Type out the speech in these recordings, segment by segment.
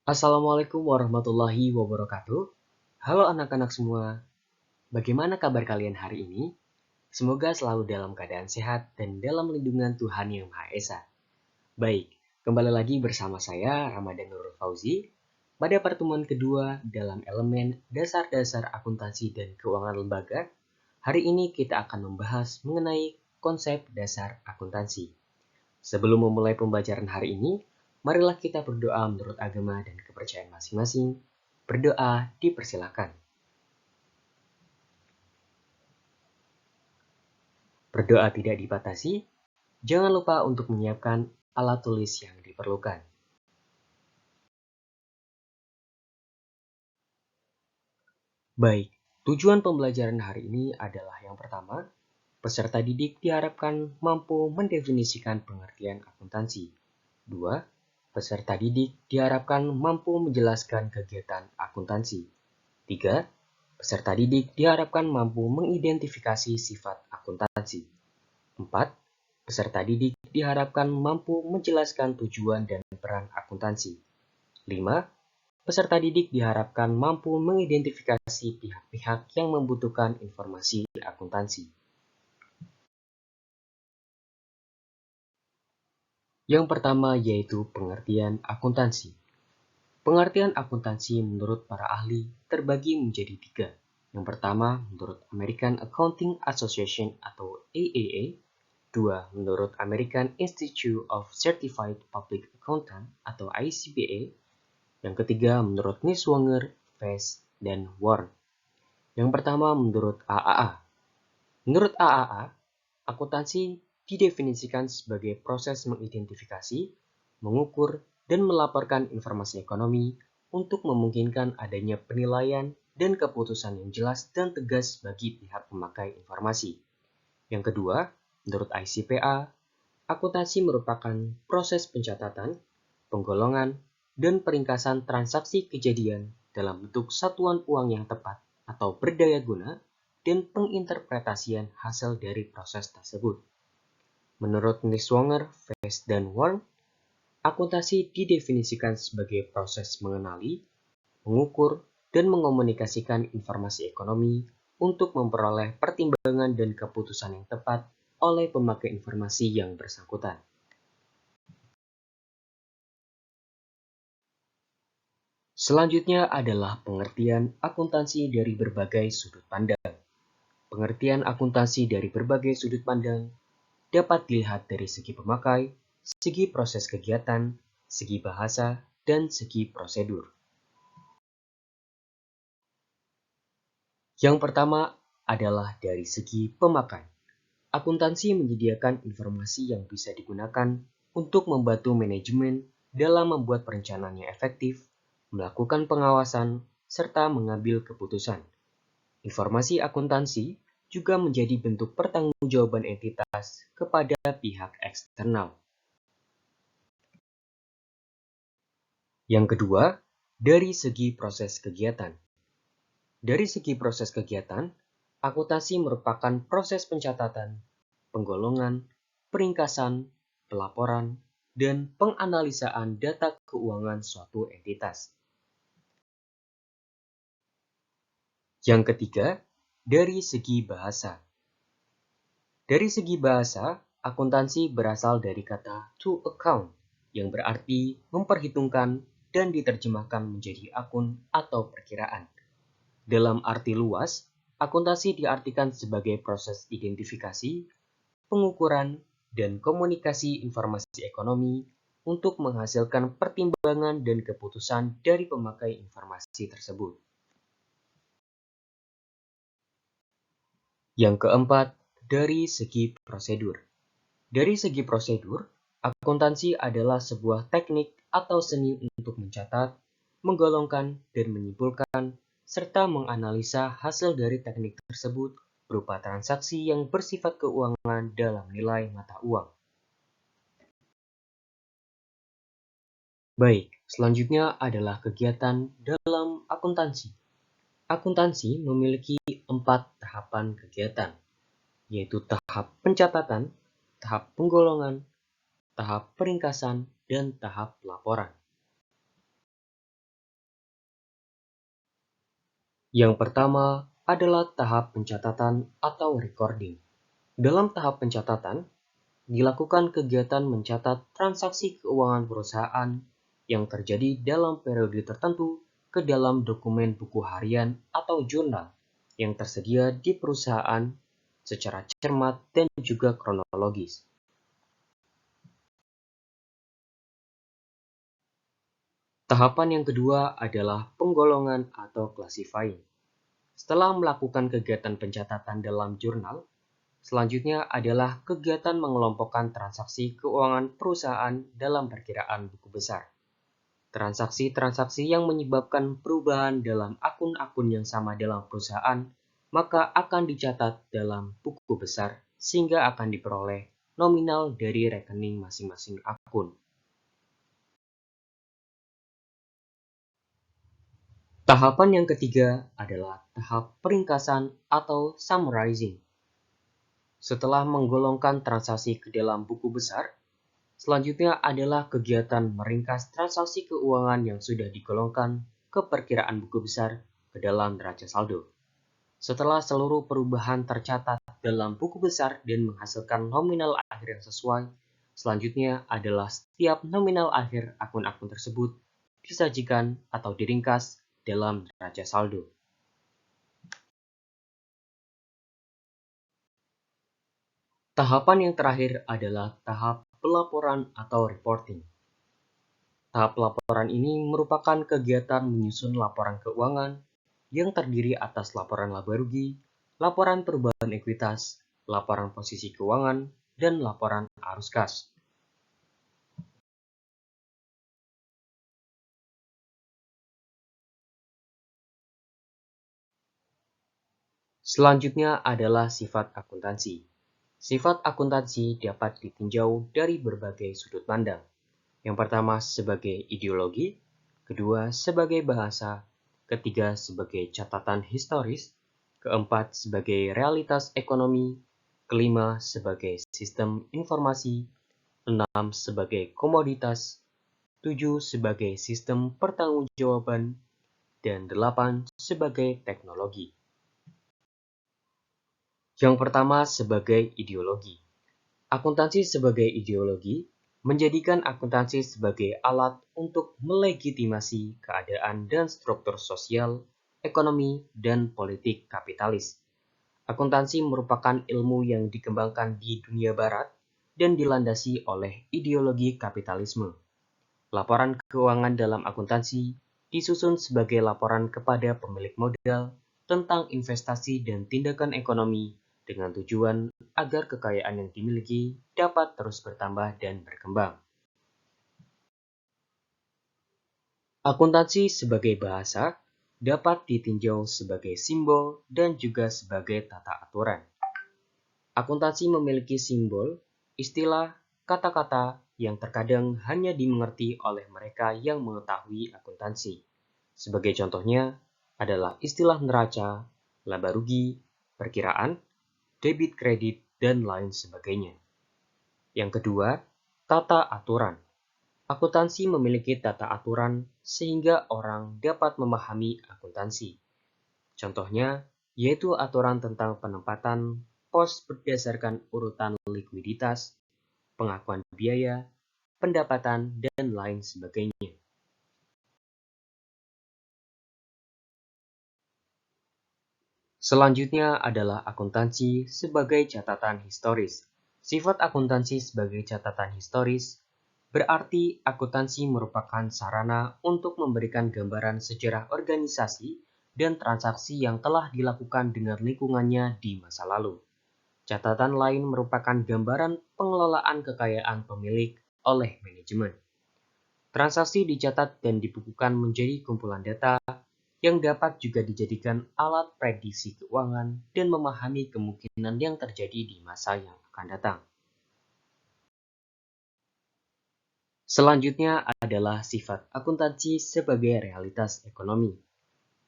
Assalamualaikum warahmatullahi wabarakatuh. Halo anak-anak semua, bagaimana kabar kalian hari ini? Semoga selalu dalam keadaan sehat dan dalam lindungan Tuhan Yang Maha Esa. Baik, kembali lagi bersama saya Ramadan Nurul Fauzi pada pertemuan kedua dalam elemen dasar-dasar akuntansi dan keuangan lembaga. Hari ini kita akan membahas mengenai konsep dasar akuntansi. Sebelum memulai pembelajaran hari ini, marilah kita berdoa menurut agama dan kepercayaan masing-masing. Berdoa dipersilakan. Berdoa tidak dibatasi. Jangan lupa untuk menyiapkan alat tulis yang diperlukan. Baik, tujuan pembelajaran hari ini adalah yang pertama, peserta didik diharapkan mampu mendefinisikan pengertian akuntansi. 2. Peserta didik diharapkan mampu menjelaskan kegiatan akuntansi. 3. Peserta didik diharapkan mampu mengidentifikasi sifat akuntansi. 4. Peserta didik diharapkan mampu menjelaskan tujuan dan peran akuntansi. 5. Peserta didik diharapkan mampu mengidentifikasi pihak-pihak yang membutuhkan informasi akuntansi. Yang pertama yaitu pengertian akuntansi. Pengertian akuntansi menurut para ahli terbagi menjadi 3. Yang pertama menurut American Accounting Association atau AAA, 2. Menurut American Institute of Certified Public Accountant atau ICPA, yang ketiga menurut Niswonger, Fest, dan Warren. Yang pertama menurut AAA. Menurut AAA, akuntansi didefinisikan sebagai proses mengidentifikasi, mengukur, dan melaporkan informasi ekonomi untuk memungkinkan adanya penilaian dan keputusan yang jelas dan tegas bagi pihak pemakai informasi. Yang kedua, menurut ICPA, akuntansi merupakan proses pencatatan, penggolongan, dan peringkasan transaksi kejadian dalam bentuk satuan uang yang tepat atau berdaya guna dan penginterpretasian hasil dari proses tersebut. Menurut Niswonger, Fest, dan Warren, akuntansi didefinisikan sebagai proses mengenali, mengukur, dan mengomunikasikan informasi ekonomi untuk memperoleh pertimbangan dan keputusan yang tepat oleh pemakai informasi yang bersangkutan. Selanjutnya adalah pengertian akuntansi dari berbagai sudut pandang. Pengertian akuntansi dari berbagai sudut pandang dapat dilihat dari segi pemakai, segi proses kegiatan, segi bahasa, dan segi prosedur. Yang pertama adalah dari segi pemakai. Akuntansi menyediakan informasi yang bisa digunakan untuk membantu manajemen dalam membuat perencanaan yang efektif, melakukan pengawasan, serta mengambil keputusan. Informasi akuntansi juga menjadi bentuk pertanggungjawaban entitas kepada pihak eksternal. Yang kedua, dari segi proses kegiatan. Dari segi proses kegiatan, akuntansi merupakan proses pencatatan, penggolongan, peringkasan, pelaporan, dan penganalisaan data keuangan suatu entitas. Yang ketiga, dari segi bahasa. Dari segi bahasa, akuntansi berasal dari kata to account, yang berarti memperhitungkan dan diterjemahkan menjadi akun atau perkiraan. Dalam arti luas, akuntansi diartikan sebagai proses identifikasi, pengukuran, dan komunikasi informasi ekonomi untuk menghasilkan pertimbangan dan keputusan dari pemakai informasi tersebut. Yang keempat, dari segi prosedur. Dari segi prosedur, akuntansi adalah sebuah teknik atau seni untuk mencatat, menggolongkan, dan menyimpulkan, serta menganalisa hasil dari teknik tersebut berupa transaksi yang bersifat keuangan dalam nilai mata uang. Baik, selanjutnya adalah kegiatan dalam akuntansi. Akuntansi memiliki 4 tahapan kegiatan, yaitu tahap pencatatan, tahap penggolongan, tahap peringkasan, dan tahap laporan. Yang pertama adalah tahap pencatatan atau recording. Dalam tahap pencatatan, dilakukan kegiatan mencatat transaksi keuangan perusahaan yang terjadi dalam periode tertentu ke dalam dokumen buku harian atau jurnal yang tersedia di perusahaan secara cermat dan juga kronologis. Tahapan yang kedua adalah penggolongan atau classifying. Setelah melakukan kegiatan pencatatan dalam jurnal, selanjutnya adalah kegiatan mengelompokkan transaksi keuangan perusahaan dalam perkiraan buku besar. Transaksi-transaksi yang menyebabkan perubahan dalam akun-akun yang sama dalam perusahaan, maka akan dicatat dalam buku besar sehingga akan diperoleh nominal dari rekening masing-masing akun. Tahapan yang ketiga adalah tahap peringkasan atau summarizing. Setelah menggolongkan transaksi ke dalam buku besar, selanjutnya adalah kegiatan meringkas transaksi keuangan yang sudah digolongkan ke perkiraan buku besar ke dalam neraca saldo. Setelah seluruh perubahan tercatat dalam buku besar dan menghasilkan nominal akhir yang sesuai, selanjutnya adalah setiap nominal akhir akun-akun tersebut disajikan atau diringkas dalam neraca saldo. Tahapan yang terakhir adalah tahap pelaporan atau reporting. Tahap laporan ini merupakan kegiatan menyusun laporan keuangan yang terdiri atas laporan laba rugi, laporan perubahan ekuitas, laporan posisi keuangan, dan laporan arus kas. Selanjutnya adalah sifat akuntansi. Sifat akuntansi dapat ditinjau dari berbagai sudut pandang. Yang pertama sebagai ideologi, kedua sebagai bahasa, ketiga sebagai catatan historis, keempat sebagai realitas ekonomi, kelima sebagai sistem informasi, enam sebagai komoditas, tujuh sebagai sistem pertanggungjawaban, dan delapan sebagai teknologi. Yang pertama sebagai ideologi. Akuntansi sebagai ideologi menjadikan akuntansi sebagai alat untuk melegitimasi keadaan dan struktur sosial, ekonomi, dan politik kapitalis. Akuntansi merupakan ilmu yang dikembangkan di dunia barat dan dilandasi oleh ideologi kapitalisme. Laporan keuangan dalam akuntansi disusun sebagai laporan kepada pemilik modal tentang investasi dan tindakan ekonomi dengan tujuan agar kekayaan yang dimiliki dapat terus bertambah dan berkembang. Akuntansi sebagai bahasa dapat ditinjau sebagai simbol dan juga sebagai tata aturan. Akuntansi memiliki simbol, istilah, kata-kata yang terkadang hanya dimengerti oleh mereka yang mengetahui akuntansi. Sebagai contohnya adalah istilah neraca, laba rugi, perkiraan, debit kredit, dan lain sebagainya. Yang kedua, tata aturan. Akuntansi memiliki tata aturan sehingga orang dapat memahami akuntansi. Contohnya, yaitu aturan tentang penempatan pos berdasarkan urutan likuiditas, pengakuan biaya, pendapatan, dan lain sebagainya. Selanjutnya adalah akuntansi sebagai catatan historis. Sifat akuntansi sebagai catatan historis berarti akuntansi merupakan sarana untuk memberikan gambaran sejarah organisasi dan transaksi yang telah dilakukan dengan lingkungannya di masa lalu. Catatan lain merupakan gambaran pengelolaan kekayaan pemilik oleh manajemen. Transaksi dicatat dan dibukukan menjadi kumpulan data yang dapat juga dijadikan alat prediksi keuangan dan memahami kemungkinan yang terjadi di masa yang akan datang. Selanjutnya adalah sifat akuntansi sebagai realitas ekonomi.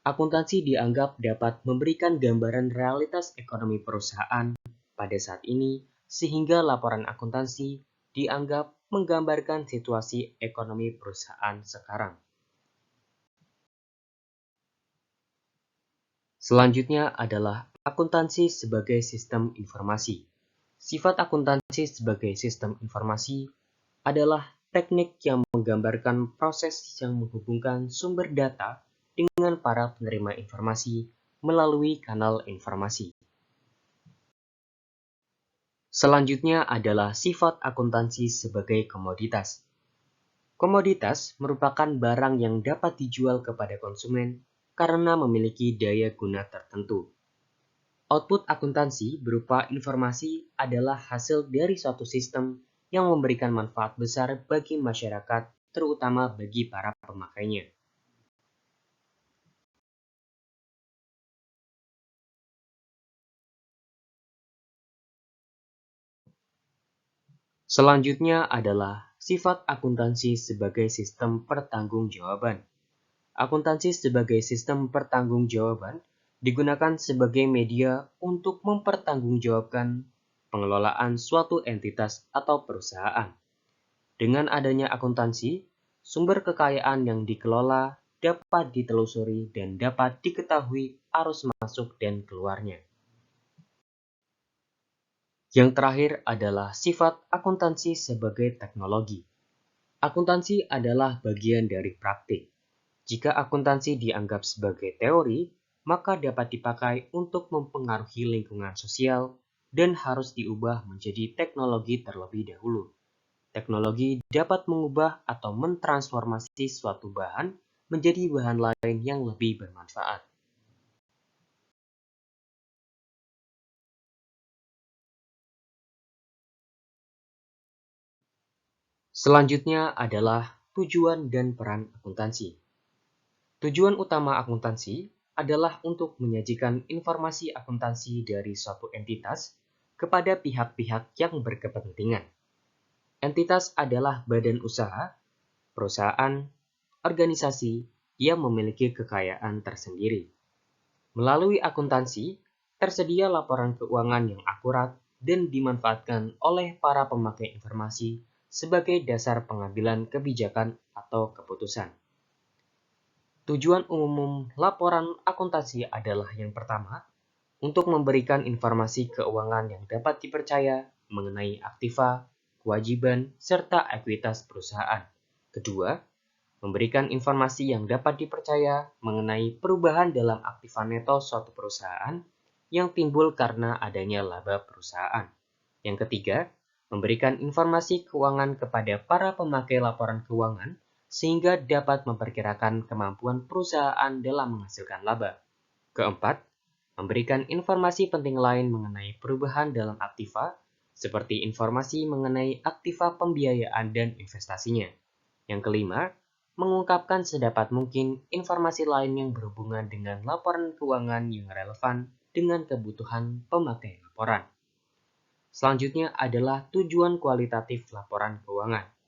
Akuntansi dianggap dapat memberikan gambaran realitas ekonomi perusahaan pada saat ini, sehingga laporan akuntansi dianggap menggambarkan situasi ekonomi perusahaan sekarang. Selanjutnya adalah akuntansi sebagai sistem informasi. Sifat akuntansi sebagai sistem informasi adalah teknik yang menggambarkan proses yang menghubungkan sumber data dengan para penerima informasi melalui kanal informasi. Selanjutnya adalah sifat akuntansi sebagai komoditas. Komoditas merupakan barang yang dapat dijual kepada konsumen karena memiliki daya guna tertentu. Output akuntansi berupa informasi adalah hasil dari suatu sistem yang memberikan manfaat besar bagi masyarakat, terutama bagi para pemakainya. Selanjutnya adalah sifat akuntansi sebagai sistem pertanggungjawaban. Akuntansi sebagai sistem pertanggungjawaban digunakan sebagai media untuk mempertanggungjawabkan pengelolaan suatu entitas atau perusahaan. Dengan adanya akuntansi, sumber kekayaan yang dikelola dapat ditelusuri dan dapat diketahui arus masuk dan keluarnya. Yang terakhir adalah sifat akuntansi sebagai teknologi. Akuntansi adalah bagian dari praktik. Jika akuntansi dianggap sebagai teori, maka dapat dipakai untuk mempengaruhi lingkungan sosial dan harus diubah menjadi teknologi terlebih dahulu. Teknologi dapat mengubah atau mentransformasi suatu bahan menjadi bahan lain yang lebih bermanfaat. Selanjutnya adalah tujuan dan peran akuntansi. Tujuan utama akuntansi adalah untuk menyajikan informasi akuntansi dari suatu entitas kepada pihak-pihak yang berkepentingan. Entitas adalah badan usaha, perusahaan, organisasi yang memiliki kekayaan tersendiri. Melalui akuntansi, tersedia laporan keuangan yang akurat dan dimanfaatkan oleh para pemakai informasi sebagai dasar pengambilan kebijakan atau keputusan. Tujuan umum laporan akuntansi adalah yang pertama, untuk memberikan informasi keuangan yang dapat dipercaya mengenai aktiva, kewajiban, serta ekuitas perusahaan. Kedua, memberikan informasi yang dapat dipercaya mengenai perubahan dalam aktiva neto suatu perusahaan yang timbul karena adanya laba perusahaan. Yang ketiga, memberikan informasi keuangan kepada para pemakai laporan keuangan sehingga dapat memperkirakan kemampuan perusahaan dalam menghasilkan laba. Keempat, memberikan informasi penting lain mengenai perubahan dalam aktiva, seperti informasi mengenai aktiva pembiayaan dan investasinya. Yang kelima, mengungkapkan sedapat mungkin informasi lain yang berhubungan dengan laporan keuangan yang relevan dengan kebutuhan pemakai laporan. Selanjutnya adalah tujuan kualitatif laporan keuangan.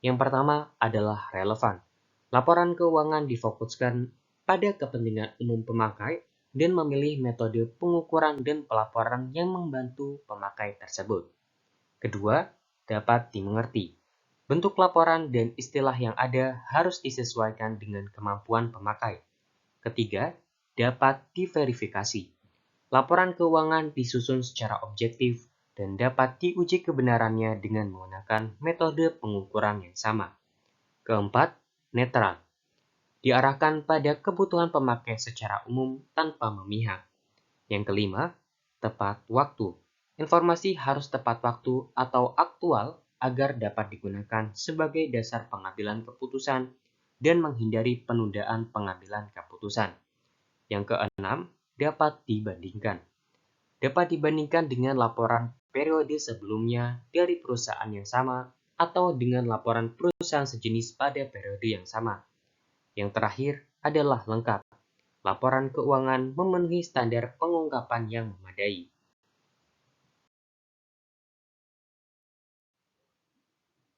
Yang pertama adalah relevan. Laporan keuangan difokuskan pada kepentingan umum pemakai dan memilih metode pengukuran dan pelaporan yang membantu pemakai tersebut. Kedua, dapat dimengerti. Bentuk laporan dan istilah yang ada harus disesuaikan dengan kemampuan pemakai. Ketiga, dapat diverifikasi. Laporan keuangan disusun secara objektif dan dapat diuji kebenarannya dengan menggunakan metode pengukuran yang sama. Keempat, netral. Diarahkan pada kebutuhan pemakai secara umum tanpa memihak. Yang kelima, tepat waktu. Informasi harus tepat waktu atau aktual agar dapat digunakan sebagai dasar pengambilan keputusan dan menghindari penundaan pengambilan keputusan. Yang keenam, dapat dibandingkan. Dapat dibandingkan dengan laporan periode sebelumnya dari perusahaan yang sama atau dengan laporan perusahaan sejenis pada periode yang sama. Yang terakhir adalah lengkap. Laporan keuangan memenuhi standar pengungkapan yang memadai.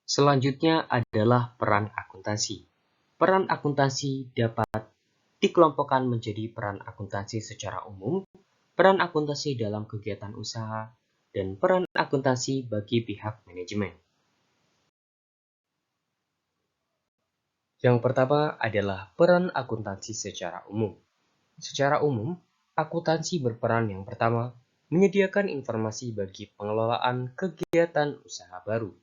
Selanjutnya adalah peran akuntansi. Peran akuntansi dapat dikelompokkan menjadi peran akuntansi secara umum, peran akuntansi dalam kegiatan usaha, dan peran akuntansi bagi pihak manajemen. Yang pertama adalah peran akuntansi secara umum. Secara umum, Akuntansi berperan yang pertama, menyediakan informasi bagi pengelolaan kegiatan usaha baru.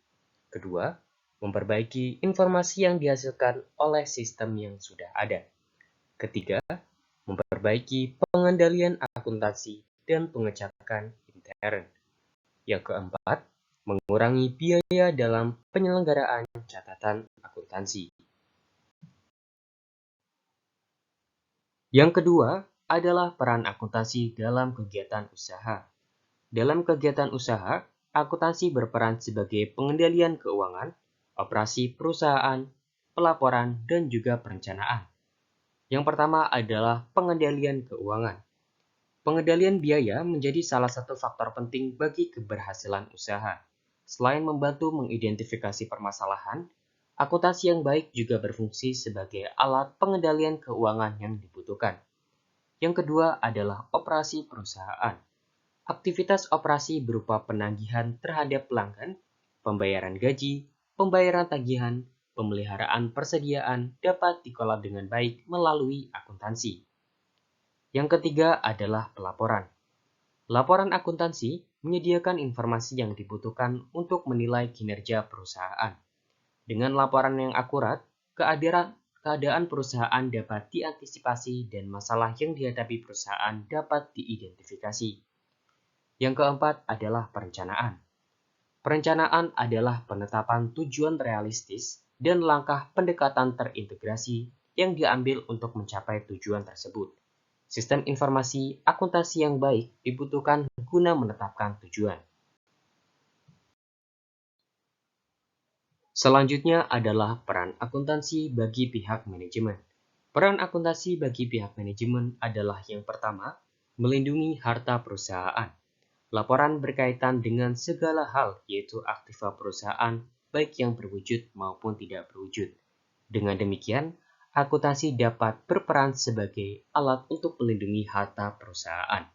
Kedua, memperbaiki informasi yang dihasilkan oleh sistem yang sudah ada. Ketiga, memperbaiki pengendalian akuntansi dan pengecekan intern. Yang keempat, mengurangi biaya dalam penyelenggaraan catatan akuntansi. Yang kedua adalah peran akuntansi dalam kegiatan usaha. Dalam kegiatan usaha, akuntansi berperan sebagai pengendalian keuangan, operasi perusahaan, pelaporan, dan juga perencanaan. Yang pertama adalah pengendalian keuangan. Pengendalian biaya menjadi salah satu faktor penting bagi keberhasilan usaha. Selain membantu mengidentifikasi permasalahan, akuntansi yang baik juga berfungsi sebagai alat pengendalian keuangan yang dibutuhkan. Yang kedua adalah operasi perusahaan. Aktivitas operasi berupa penagihan terhadap pelanggan, pembayaran gaji, pembayaran tagihan, pemeliharaan persediaan dapat dikelola dengan baik melalui akuntansi. Yang ketiga adalah pelaporan. Laporan akuntansi menyediakan informasi yang dibutuhkan untuk menilai kinerja perusahaan. Dengan laporan yang akurat, keadaan perusahaan dapat diantisipasi dan masalah yang dihadapi perusahaan dapat diidentifikasi. Yang keempat adalah perencanaan. Perencanaan adalah penetapan tujuan realistis dan langkah pendekatan terintegrasi yang diambil untuk mencapai tujuan tersebut. Sistem informasi akuntansi yang baik dibutuhkan guna menetapkan tujuan. Selanjutnya adalah peran akuntansi bagi pihak manajemen. Peran akuntansi bagi pihak manajemen adalah yang pertama, melindungi harta perusahaan. Laporan berkaitan dengan segala hal, yaitu aktiva perusahaan, baik yang berwujud maupun tidak berwujud. Dengan demikian, akuntansi dapat berperan sebagai alat untuk melindungi harta perusahaan.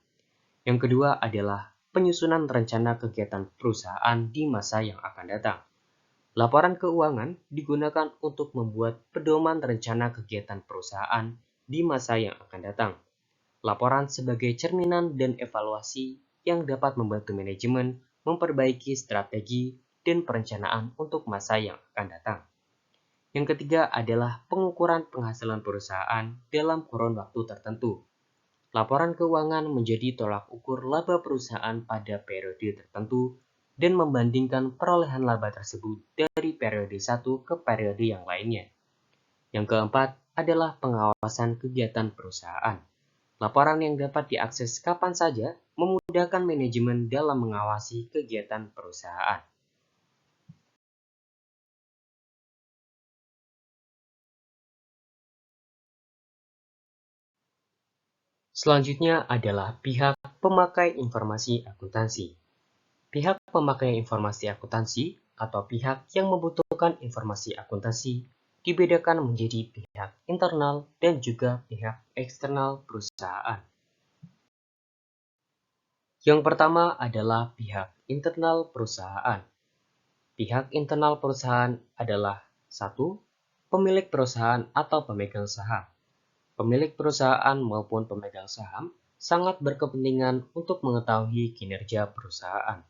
Yang kedua adalah penyusunan rencana kegiatan perusahaan di masa yang akan datang. Laporan keuangan digunakan untuk membuat pedoman rencana kegiatan perusahaan di masa yang akan datang. Laporan sebagai cerminan dan evaluasi yang dapat membantu manajemen memperbaiki strategi dan perencanaan untuk masa yang akan datang. Yang ketiga adalah pengukuran penghasilan perusahaan dalam kurun waktu tertentu. Laporan keuangan menjadi tolak ukur laba perusahaan pada periode tertentu dan membandingkan perolehan laba tersebut dari periode satu ke periode yang lainnya. Yang keempat adalah pengawasan kegiatan perusahaan. Laporan yang dapat diakses kapan saja memudahkan manajemen dalam mengawasi kegiatan perusahaan. Selanjutnya adalah pihak pemakai informasi akuntansi. Pihak pemakai informasi akuntansi atau pihak yang membutuhkan informasi akuntansi dibedakan menjadi pihak internal dan juga pihak eksternal perusahaan. Yang pertama adalah pihak internal perusahaan. Pihak internal perusahaan adalah 1. Pemilik perusahaan atau pemegang saham. Pemilik perusahaan maupun pemegang saham sangat berkepentingan untuk mengetahui kinerja perusahaan.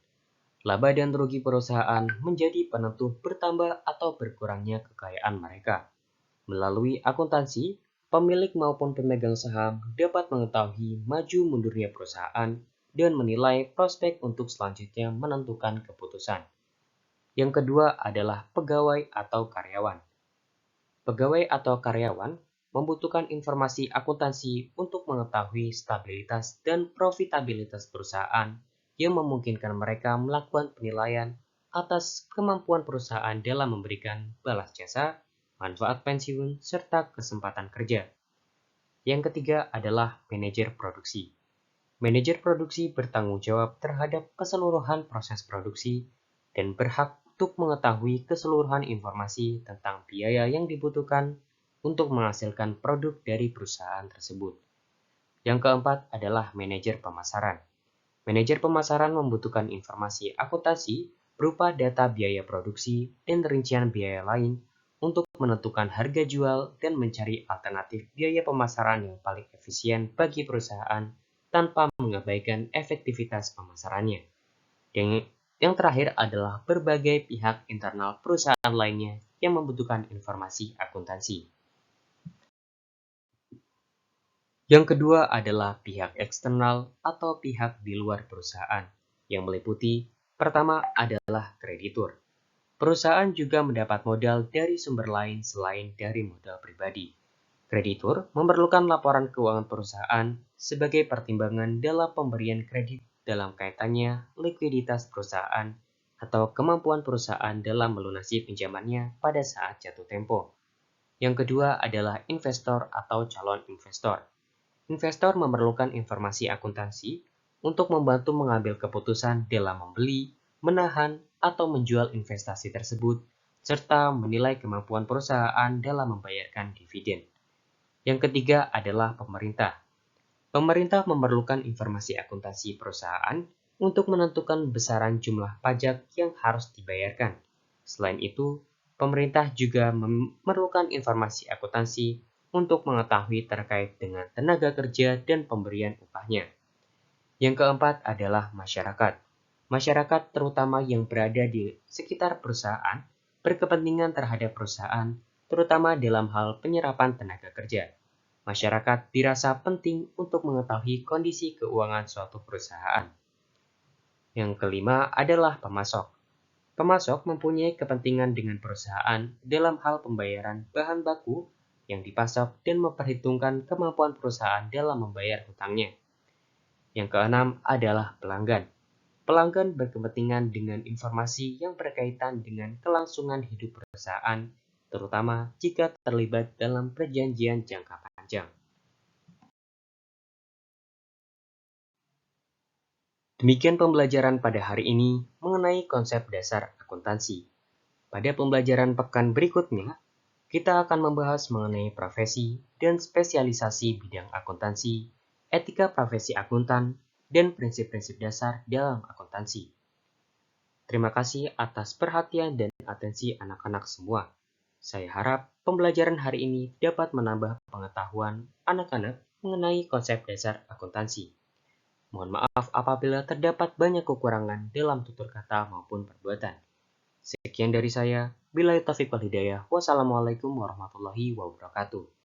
Laba dan rugi perusahaan menjadi penentu bertambah atau berkurangnya kekayaan mereka. Melalui akuntansi, pemilik maupun pemegang saham dapat mengetahui maju mundurnya perusahaan dan menilai prospek untuk selanjutnya menentukan keputusan. Yang kedua adalah pegawai atau karyawan. Pegawai atau karyawan membutuhkan informasi akuntansi untuk mengetahui stabilitas dan profitabilitas perusahaan yang memungkinkan mereka melakukan penilaian atas kemampuan perusahaan dalam memberikan balas jasa, manfaat pensiun, serta kesempatan kerja. Yang ketiga adalah manajer produksi. Manajer produksi bertanggung jawab terhadap keseluruhan proses produksi dan berhak untuk mengetahui keseluruhan informasi tentang biaya yang dibutuhkan untuk menghasilkan produk dari perusahaan tersebut. Yang keempat adalah manajer pemasaran. Manajer pemasaran membutuhkan informasi akuntansi berupa data biaya produksi dan rincian biaya lain untuk menentukan harga jual dan mencari alternatif biaya pemasaran yang paling efisien bagi perusahaan tanpa mengabaikan efektivitas pemasarannya. Yang terakhir adalah berbagai pihak internal perusahaan lainnya yang membutuhkan informasi akuntansi. Yang kedua adalah pihak eksternal atau pihak di luar perusahaan, yang meliputi pertama adalah kreditur. Perusahaan juga mendapat modal dari sumber lain selain dari modal pribadi. Kreditur memerlukan laporan keuangan perusahaan sebagai pertimbangan dalam pemberian kredit dalam kaitannya likuiditas perusahaan atau kemampuan perusahaan dalam melunasi pinjamannya pada saat jatuh tempo. Yang kedua adalah investor atau calon investor. Investor memerlukan informasi akuntansi untuk membantu mengambil keputusan dalam membeli, menahan, atau menjual investasi tersebut, serta menilai kemampuan perusahaan dalam membayarkan dividen. Yang ketiga adalah pemerintah. Pemerintah memerlukan informasi akuntansi perusahaan untuk menentukan besaran jumlah pajak yang harus dibayarkan. Selain itu, pemerintah juga memerlukan informasi akuntansi untuk mengetahui terkait dengan tenaga kerja dan pemberian upahnya. Yang keempat adalah masyarakat. Masyarakat terutama yang berada di sekitar perusahaan berkepentingan terhadap perusahaan, terutama dalam hal penyerapan tenaga kerja. Masyarakat dirasa penting untuk mengetahui kondisi keuangan suatu perusahaan. Yang kelima adalah pemasok. Pemasok mempunyai kepentingan dengan perusahaan dalam hal pembayaran bahan baku yang dipasok dan memperhitungkan kemampuan perusahaan dalam membayar hutangnya. Yang keenam adalah pelanggan. Pelanggan berkepentingan dengan informasi yang berkaitan dengan kelangsungan hidup perusahaan, terutama jika terlibat dalam perjanjian jangka panjang. Demikian pembelajaran pada hari ini mengenai konsep dasar akuntansi. Pada pembelajaran pekan berikutnya, kita akan membahas mengenai profesi dan spesialisasi bidang akuntansi, etika profesi akuntan, dan prinsip-prinsip dasar dalam akuntansi. Terima kasih atas perhatian dan atensi anak-anak semua. Saya harap pembelajaran hari ini dapat menambah pengetahuan anak-anak mengenai konsep dasar akuntansi. Mohon maaf apabila terdapat banyak kekurangan dalam tutur kata maupun perbuatan. Sekian dari saya. Billahi taufiq wal hidayah. Wassalamualaikum warahmatullahi wabarakatuh.